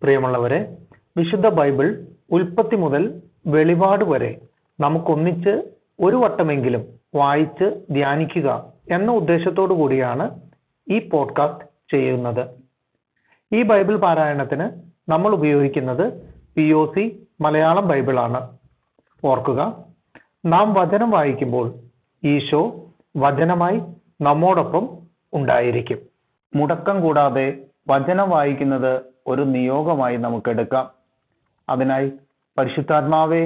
പ്രിയമുള്ളവരെ, വിശുദ്ധ ബൈബിൾ ഉൽപ്പത്തി മുതൽ വെളിപാട് വരെ നമുക്കൊന്നിച്ച് ഒരു വട്ടമെങ്കിലും വായിച്ച് ധ്യാനിക്കുക എന്ന ഉദ്ദേശത്തോടു കൂടിയാണ് ഈ പോഡ്കാസ്റ്റ് ചെയ്യുന്നത്. ഈ ബൈബിൾ പാരായണത്തിന് നമ്മൾ ഉപയോഗിക്കുന്നത് POC മലയാളം ബൈബിളാണ്. ഓർക്കുക, നാം വചനം വായിക്കുമ്പോൾ ഈശോ വചനമായി നമ്മോടൊപ്പം ഉണ്ടായിരിക്കും. മുടക്കം കൂടാതെ വചനം വായിക്കുന്നത് ഒരു നിയോഗമായി നമുക്കെടുക്കാം. അതിനായി പരിശുദ്ധാത്മാവേ,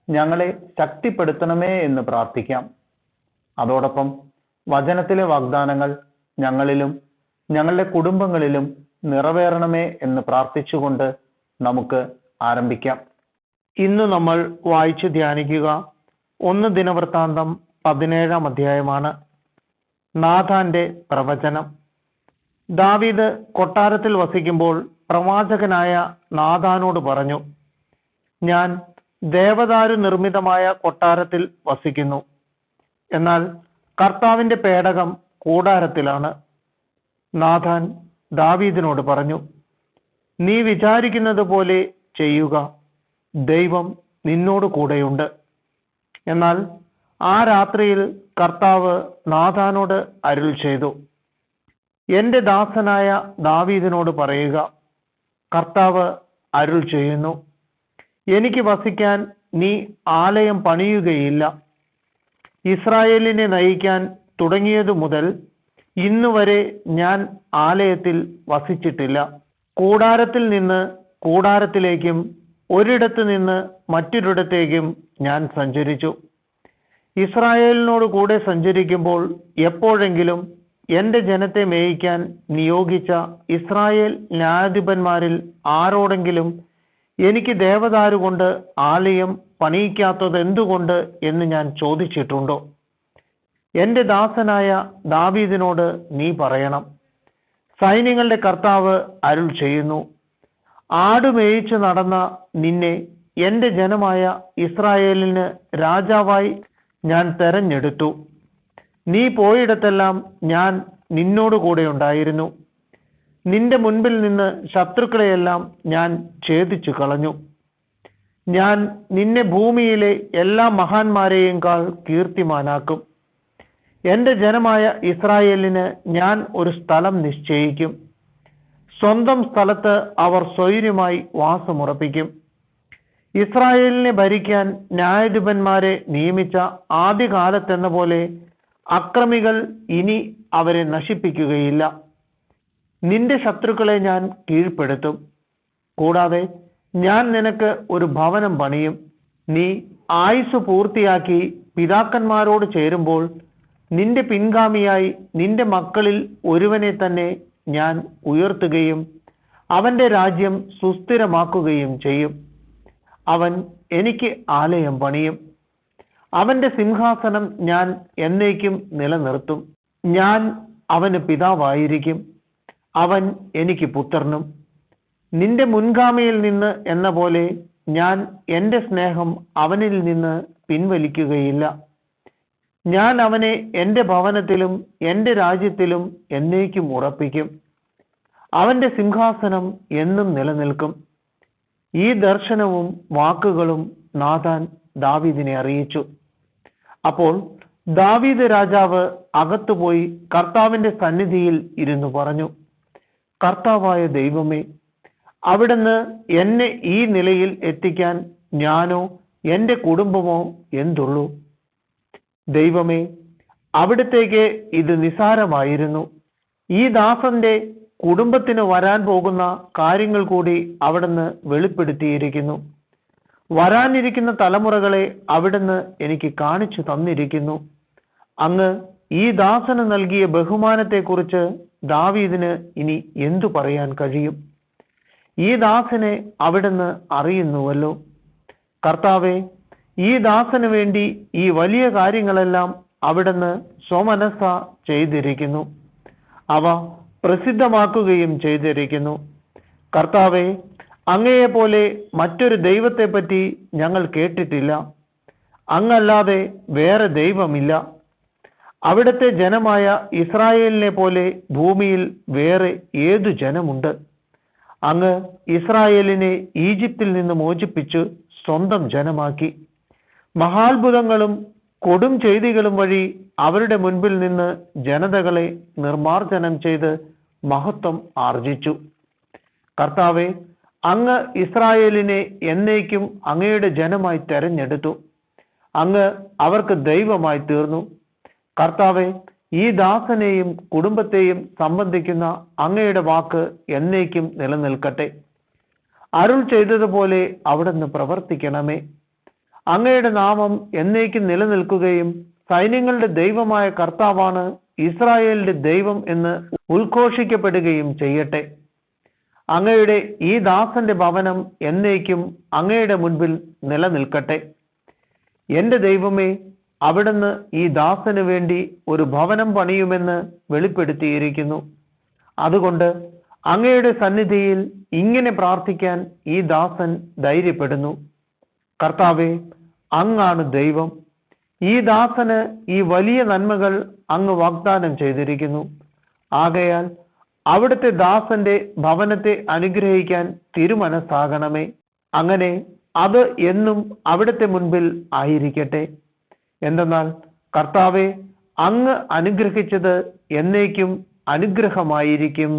ഞങ്ങളെ ശക്തിപ്പെടുത്തണമേ എന്ന് പ്രാർത്ഥിക്കാം. അതോടൊപ്പം വചനത്തിലെ വാഗ്ദാനങ്ങൾ ഞങ്ങളിലും ഞങ്ങളുടെ കുടുംബങ്ങളിലും നിറവേറണമേ എന്ന് പ്രാർത്ഥിച്ചുകൊണ്ട് നമുക്ക് ആരംഭിക്കാം. ഇന്ന് നമ്മൾ വായിച്ച് ധ്യാനിക്കുക 1 ദിനവൃത്താന്തം 17-ാം അധ്യായമാണ്. നാഥാന്റെ പ്രവചനം. ദാവീദ് കൊട്ടാരത്തിൽ വസിക്കുമ്പോൾ പ്രവാചകനായ നാഥാനോട് പറഞ്ഞു, ഞാൻ ദേവദാരു നിർമ്മിതമായ കൊട്ടാരത്തിൽ വസിക്കുന്നു, എന്നാൽ കർത്താവിന്റെ പേടകം കൂടാരത്തിലാണ്. നാഥാൻ ദാവീദിനോട് പറഞ്ഞു, നീ വിചാരിക്കുന്നത് പോലെ ചെയ്യുക, ദൈവം നിന്നോട് കൂടെയുണ്ട്. എന്നാൽ ആ രാത്രിയിൽ കർത്താവ് നാഥാനോട് അരുൾ ചെയ്തു, എന്റെ ദാസനായ ദാവീദിനോട് പറയുക, കർത്താവ് അരുൾ ചെയ്യുന്നു, എനിക്ക് വസിക്കാൻ നീ ആലയം പണിയുകയില്ല. ഇസ്രായേലിനെ നയിക്കാൻ തുടങ്ങിയതു മുതൽ ഇന്നുവരെ ഞാൻ ആലയത്തിൽ വസിച്ചിട്ടില്ല. കൂടാരത്തിൽ നിന്ന് കൂടാരത്തിലേക്കും ഒരിടത്ത് നിന്ന് മറ്റൊരിടത്തേക്കും ഞാൻ സഞ്ചരിച്ചു. ഇസ്രായേലിനോട് കൂടെ സഞ്ചരിക്കുമ്പോൾ എപ്പോഴെങ്കിലും എന്റെ ജനത്തെ മേയിക്കാൻ നിയോഗിച്ച ഇസ്രായേൽ ന്യായാധിപന്മാരിൽ ആരോടെങ്കിലും എനിക്ക് ദേവദാരു കൊണ്ട് ആലയം പണിയിക്കാത്തത് എന്തുകൊണ്ട് എന്ന് ഞാൻ ചോദിച്ചിട്ടുണ്ടോ? എന്റെ ദാസനായ ദാവീദിനോട് നീ പറയണം, സൈന്യങ്ങളുടെ കർത്താവ് അരുൾ ചെയ്യുന്നു, ആടുമേയിച്ചു നടന്ന നിന്നെ എന്റെ ജനമായ ഇസ്രായേലിന് രാജാവായി ഞാൻ തെരഞ്ഞെടുത്തു. നീ പോയിടത്തെല്ലാം ഞാൻ നിന്നോട് കൂടെ ഉണ്ടായിരുന്നു. നിന്റെ മുൻപിൽ നിന്ന് ശത്രുക്കളെയെല്ലാം ഞാൻ ഛേദിച്ചു കളഞ്ഞു. ഞാൻ നിന്നെ ഭൂമിയിലെ എല്ലാ മഹാന്മാരെയേക്കാൾ കീർത്തിമാനാക്കും. എന്റെ ജനമായ ഇസ്രായേലിന് ഞാൻ ഒരു സ്ഥലം നിശ്ചയിക്കും. സ്വന്തം സ്ഥലത്ത് അവർ സ്വൈര്യമായി വാസമുറപ്പിക്കും. ഇസ്രായേലിനെ ഭരിക്കാൻ ന്യായാധിപന്മാരെ നിയമിച്ച ആദ്യകാലത്തെന്ന പോലെ അക്രമികൾ ഇനി അവരെ നശിപ്പിക്കുകയില്ല. നിന്റെ ശത്രുക്കളെ ഞാൻ കീഴ്പ്പെടുത്തും. കൂടാതെ ഞാൻ നിനക്ക് ഒരു ഭവനം പണിയും. നീ ആയുസ് പൂർത്തിയാക്കി പിതാക്കന്മാരോട് ചേരുമ്പോൾ നിന്റെ പിൻഗാമിയായി നിന്റെ മക്കളിൽ ഒരുവനെ തന്നെ ഞാൻ ഉയർത്തുകയും അവന്റെ രാജ്യം സുസ്ഥിരമാക്കുകയും ചെയ്യും. അവൻ എനിക്ക് ആലയം പണിയും. അവന്റെ സിംഹാസനം ഞാൻ എന്നേക്കും നിലനിർത്തും. ഞാൻ അവന് പിതാവായിരിക്കും, അവൻ എനിക്ക് പുത്രനും. നിന്റെ മുൻഗാമിയിൽ നിന്ന് എന്ന പോലെ ഞാൻ എന്റെ സ്നേഹം അവനിൽ നിന്ന് പിൻവലിക്കുകയില്ല. ഞാൻ അവനെ എന്റെ ഭവനത്തിലും എന്റെ രാജ്യത്തിലും എന്നേക്കും ഉറപ്പിക്കും. അവന്റെ സിംഹാസനം എന്നും നിലനിൽക്കും. ഈ ദർശനവും വാക്കുകളും നാഥാൻ ദാവീദിനെ അറിയിച്ചു. അപ്പോൾ ദാവീദ് രാജാവ് അകത്തുപോയി കർത്താവിന്റെ സന്നിധിയിൽ ഇരുന്നു പറഞ്ഞു, കർത്താവായ ദൈവമേ, അവിടുന്ന് എന്നെ ഈ നിലയിൽ എത്തിക്കാൻ ഞാനോ എന്റെ കുടുംബമോ എന്തുള്ളൂ? ദൈവമേ, അവിടുത്തേക്ക് ഇത് നിസാരമായിരുന്നു. ഈ ദാസന്റെ കുടുംബത്തിന് വരാൻ പോകുന്ന കാര്യങ്ങൾ കൂടി അവിടുന്ന് വെളിപ്പെടുത്തിയിരിക്കുന്നു. വരാനിരിക്കുന്ന തലമുറകളെ അവിടുന്ന് എനിക്ക് കാണിച്ചു തന്നിരിക്കുന്നു. അങ്ങ് ഈ ദാസന് നൽകിയ ബഹുമാനത്തെക്കുറിച്ച് ദാവീദിന് ഇനി എന്തു പറയാൻ കഴിയും? ഈ ദാസനെ അവിടുന്ന് അറിയുന്നുവല്ലോ. കർത്താവേ, ഈ ദാസന് വേണ്ടി ഈ വലിയ കാര്യങ്ങളെല്ലാം അവിടുന്ന് സ്വമനസ്സ ചെയ്തിരിക്കുന്നു. അവ പ്രസിദ്ധമാക്കുകയും ചെയ്തിരിക്കുന്നു. കർത്താവേ, അങ്ങയെപ്പോലെ മറ്റൊരു ദൈവത്തെപ്പറ്റി ഞങ്ങൾ കേട്ടിട്ടില്ല. അങ്ങല്ലാതെ വേറെ ദൈവമില്ല. അവിടുത്തെ ജനമായ ഇസ്രായേലിനെ പോലെ ഭൂമിയിൽ വേറെ ഏതു ജനമുണ്ട്? അങ്ങ് ഇസ്രായേലിനെ ഈജിപ്തിൽ നിന്ന് മോചിപ്പിച്ചു സ്വന്തം ജനമാക്കി. മഹാത്ഭുതങ്ങളും കൊടും ചെയ്തികളും വഴി അവരുടെ മുൻപിൽ നിന്ന് ജനതകളെ നിർമാർജനം ചെയ്ത് മഹത്വം ആർജിച്ചു. കർത്താവെ, അങ്ങ് ഇസ്രായേലിനെ എന്നേക്കും അങ്ങയുടെ ജനമായി തെരഞ്ഞെടുത്തു. അങ്ങ് അവർക്ക് ദൈവമായി തീർന്നു. കർത്താവെ, ഈ ദാസനെയും കുടുംബത്തെയും സംബന്ധിക്കുന്ന അങ്ങയുടെ വാക്ക് എന്നേക്കും നിലനിൽക്കട്ടെ. അരുൾ ചെയ്തതുപോലെ അവിടുന്ന് പ്രവർത്തിക്കണമേ. അങ്ങയുടെ നാമം എന്നേക്കും നിലനിൽക്കുകയും സൈന്യങ്ങളുടെ ദൈവമായ കർത്താവാണ് ഇസ്രായേലിന്റെ ദൈവം എന്ന് ഉദ്ഘോഷിക്കപ്പെടുകയും ചെയ്യട്ടെ. അങ്ങയുടെ ഈ ദാസന്റെ ഭവനം എന്നേക്കും അങ്ങയുടെ മുൻപിൽ നിലനിൽക്കട്ടെ. എന്റെ ദൈവമേ, അവിടുന്ന് ഈ ദാസന് വേണ്ടി ഒരു ഭവനം പണിയുമെന്ന് വെളിപ്പെടുത്തിയിരിക്കുന്നു. അതുകൊണ്ട് അങ്ങയുടെ സന്നിധിയിൽ ഇങ്ങനെ പ്രാർത്ഥിക്കാൻ ഈ ദാസൻ ധൈര്യപ്പെടുന്നു. കർത്താവെ, അങ്ങാണ് ദൈവം. ഈ ദാസന് ഈ വലിയ നന്മകൾ അങ്ങ് വാഗ്ദാനം ചെയ്തിരിക്കുന്നു. ആകയാൽ അവിടുത്തെ ദാസന്റെ ഭവനത്തെ അനുഗ്രഹിക്കാൻ തിരുമനസ്സാകണമേ. അങ്ങനെ അത് എന്നും അവിടുത്തെ മുൻപിൽ ആയിരിക്കട്ടെ. എന്തെന്നാൽ കർത്താവെ, അങ്ങ് അനുഗ്രഹിച്ചത് എന്നേക്കും അനുഗ്രഹമായിരിക്കും.